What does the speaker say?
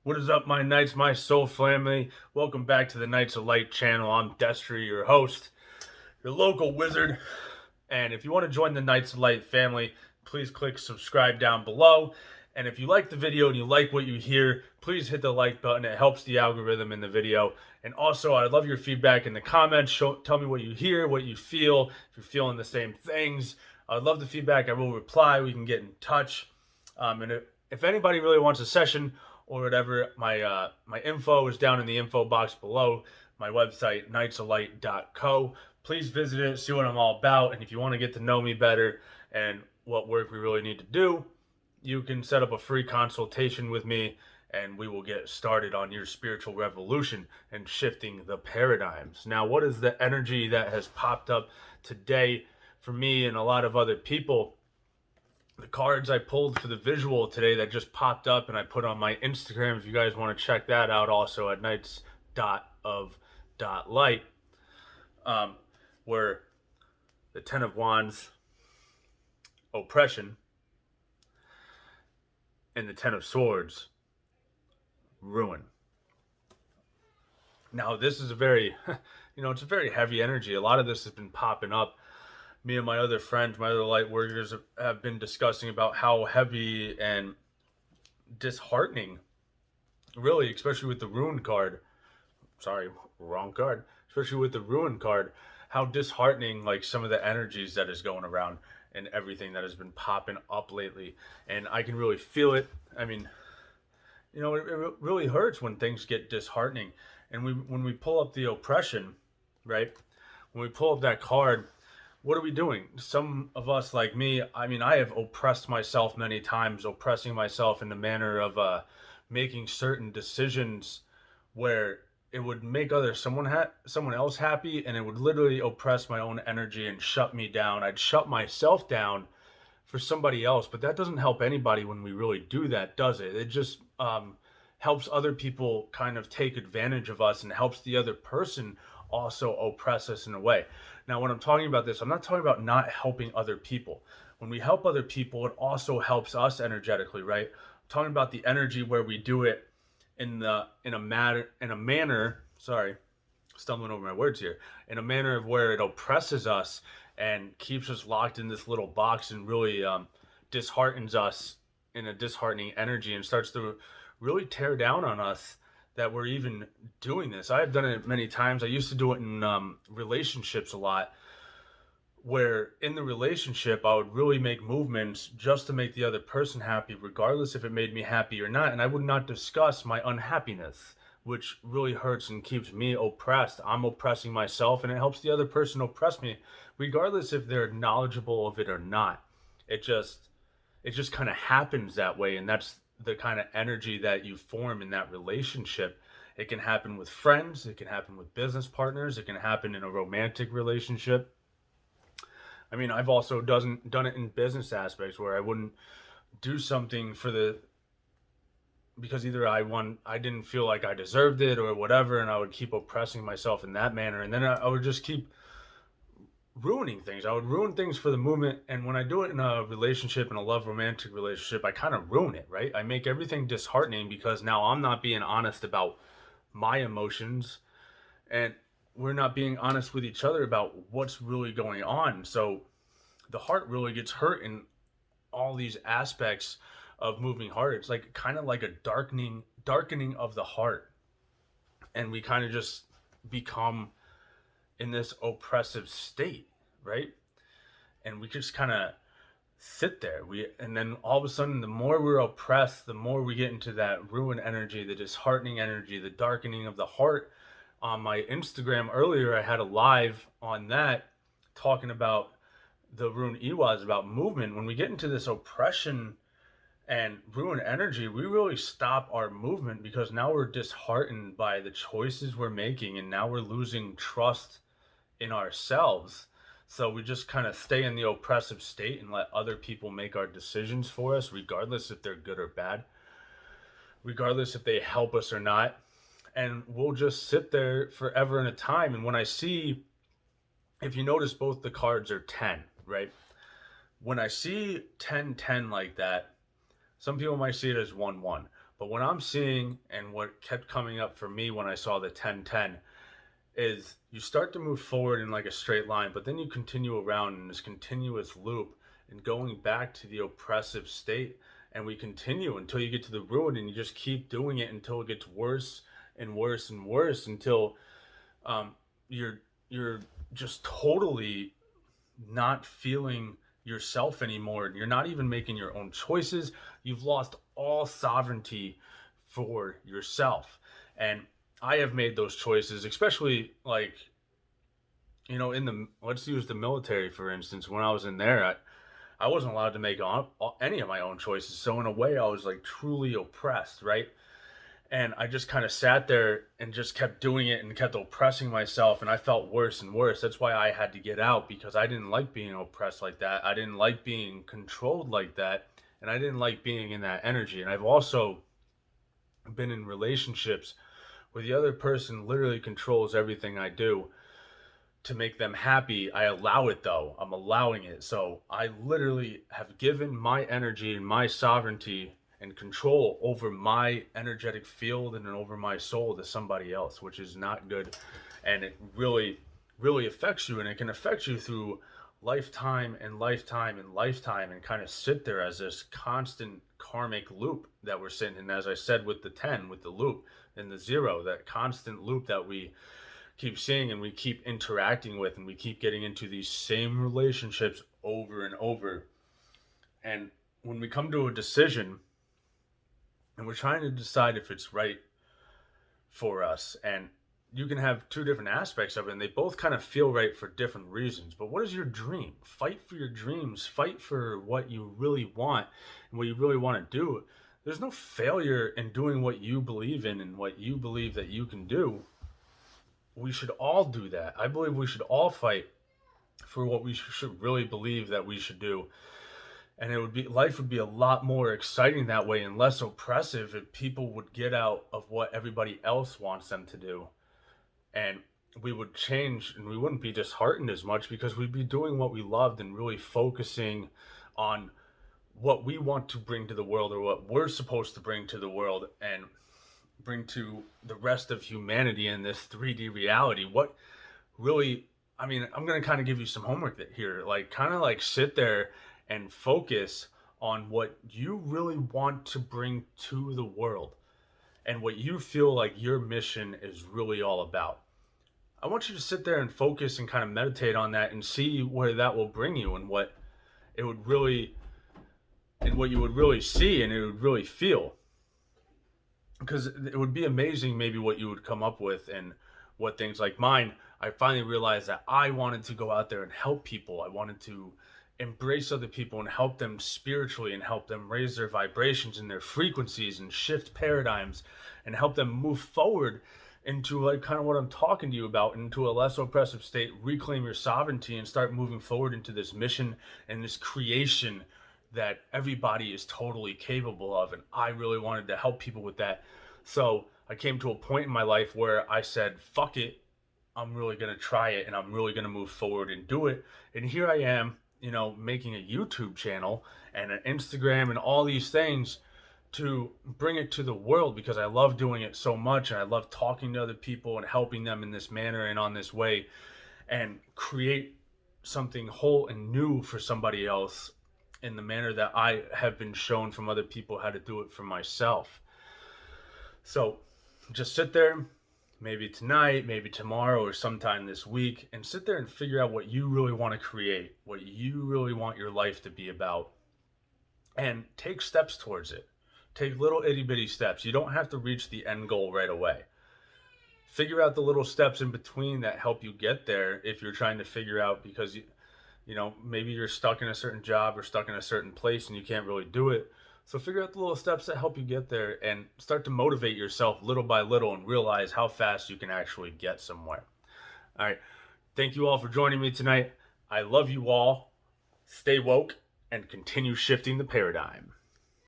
What is up, my knights, my soul family? Welcome back to the Knights of Light channel. I'm Destry, your host, your local wizard. And if you want to join the Knights of Light family, please click subscribe down below. And if you like the video and you like what you hear, please hit the like button. It helps the algorithm in the video. And also, I'd love your feedback in the comments. Tell me what you hear, what you feel, if you're feeling the same things. I'd love the feedback. I will reply. We can get in touch. And if anybody really wants a session or whatever, my info is down in the info box below. My website, knightsoflightco. Please visit it, see what I'm all about. And if you want to get to know me better and what work we really need to do, you can set up a free consultation with me and we will get started on your spiritual revolution and shifting the paradigms. Now, what is the energy that has popped up today for me and a lot of other people? The cards I pulled for the visual today that just popped up and I put on my Instagram, if you guys want to check that out, also at knights.of.light, were the Ten of Wands, oppression, and the Ten of Swords, ruin. Now, this is a very, it's a very heavy energy. A lot of this has been popping up. Me and my other friends, my other light workers have been discussing about how heavy and disheartening, really, especially with the ruin card. Sorry, wrong card. Especially with the ruin card, how disheartening like some of the energies that is going around and everything that has been popping up lately. And I can really feel it. I mean, it really hurts when things get disheartening. And when we pull up the oppression, right? When we pull up that card, what are we doing? Some of us, like me, I have oppressed myself many times, oppressing myself in the manner of making certain decisions where it would make someone else happy, and it would literally oppress my own energy and shut me down. I'd shut myself down for somebody else, but that doesn't help anybody when we really do that, does it? It just helps other people kind of take advantage of us and helps the other person also oppress us in a way. Now, when I'm talking about this, I'm not talking about not helping other people. When we help other people, it also helps us energetically, right? I'm talking about the energy where we do it in a manner, sorry, stumbling over my words here, in a manner of where it oppresses us and keeps us locked in this little box and really disheartens us in a disheartening energy and starts to really tear down on us that we're even doing this. I have done it many times. I used to do it in relationships a lot, where in the relationship I would really make movements just to make the other person happy, regardless if it made me happy or not. And I would not discuss my unhappiness, which really hurts and keeps me oppressed. I'm oppressing myself, and it helps the other person oppress me, regardless if they're knowledgeable of it or not. It just kind of happens that way, and that's the kind of energy that you form in that relationship. It can happen with friends, it can happen with business partners, it can happen in a romantic relationship. I've also done it in business aspects where I wouldn't do something because either I didn't feel like I deserved it or whatever, and I would keep oppressing myself in that manner, and then I would just keep ruining things. I would ruin things for the movement, and when I do it in a relationship, in a love romantic relationship, I kind of ruin it, right? I make everything disheartening because now I'm not being honest about my emotions, and we're not being honest with each other about what's really going on. So the heart really gets hurt in all these aspects of moving heart. It's like kind of like a darkening of the heart, and we kind of just become in this oppressive state, right? And we just kind of sit there. And then all of a sudden, the more we're oppressed, the more we get into that ruin energy, the disheartening energy, the darkening of the heart. On my Instagram earlier, I had a live on that talking about the ruin Iwas, about movement. When we get into this oppression and ruin energy, we really stop our movement because now we're disheartened by the choices we're making, and now we're losing trust in ourselves. So we just kind of stay in the oppressive state and let other people make our decisions for us, regardless if they're good or bad, regardless if they help us or not. And we'll just sit there forever in a time. And when I see, if you notice, both the cards are 10, right? When I see 10-10 like that, some people might see it as 1-1. But what I'm seeing and what kept coming up for me when I saw the 10-10 is you start to move forward in like a straight line, but then you continue around in this continuous loop and going back to the oppressive state. And we continue until you get to the ruin, and you just keep doing it until it gets worse and worse and worse until um, you're just totally not feeling yourself anymore. You're not even making your own choices. You've lost all sovereignty for yourself. And I have made those choices, especially like, in let's use the military, for instance. When I was in there, I wasn't allowed to make any of my own choices. So in a way, I was like truly oppressed, right? And I just kind of sat there and just kept doing it and kept oppressing myself. And I felt worse and worse. That's why I had to get out, because I didn't like being oppressed like that. I didn't like being controlled like that. And I didn't like being in that energy. And I've also been in relationships where the other person literally controls everything I do to make them happy. I allow it though. I'm allowing it. So I literally have given my energy and my sovereignty and control over my energetic field and over my soul to somebody else, which is not good. And it really, really affects you, and it can affect you through lifetime and lifetime and lifetime, and kind of sit there as this constant karmic loop that we're sitting in. As I said, with the 10, with the loop and the 0, that constant loop that we keep seeing and we keep interacting with, and we keep getting into these same relationships over and over. And when we come to a decision and we're trying to decide if it's right for us, and you can have two different aspects of it, and they both kind of feel right for different reasons. But what is your dream? Fight for your dreams. Fight for what you really want and what you really want to do. There's no failure in doing what you believe in and what you believe that you can do. We should all do that. I believe we should all fight for what we should really believe that we should do. And life would be a lot more exciting that way, and less oppressive if people would get out of what everybody else wants them to do. And we would change, and we wouldn't be disheartened as much, because we'd be doing what we loved and really focusing on what we want to bring to the world, or what we're supposed to bring to the world and bring to the rest of humanity in this 3D reality. What really, I'm going to kind of give you some homework here, like kind of like sit there and focus on what you really want to bring to the world and what you feel like your mission is really all about. I want you to sit there and focus and kind of meditate on that and see where that will bring you, and what it would really, and what you would really see and it would really feel. Because it would be amazing maybe what you would come up with, and what things like mine. I finally realized that I wanted to go out there and help people. I wanted to embrace other people and help them spiritually, and help them raise their vibrations and their frequencies and shift paradigms, and help them move forward into like kind of what I'm talking to you about, into a less oppressive state, reclaim your sovereignty, and start moving forward into this mission and this creation that everybody is totally capable of. And I really wanted to help people with that. So I came to a point in my life where I said, fuck it, I'm really going to try it, and I'm really going to move forward and do it. And here I am, making a YouTube channel and an Instagram and all these things to bring it to the world, because I love doing it so much, and I love talking to other people and helping them in this manner and on this way, and create something whole and new for somebody else in the manner that I have been shown from other people how to do it for myself. So just sit there, maybe tonight, maybe tomorrow, or sometime this week, and sit there and figure out what you really want to create, what you really want your life to be about, and take steps towards it. Take little itty bitty steps. You don't have to reach the end goal right away. Figure out the little steps in between that help you get there, if you're trying to figure out, because maybe you're stuck in a certain job or stuck in a certain place and you can't really do it. So figure out the little steps that help you get there, and start to motivate yourself little by little, and realize how fast you can actually get somewhere. All right. Thank you all for joining me tonight. I love you all. Stay woke and continue shifting the paradigm.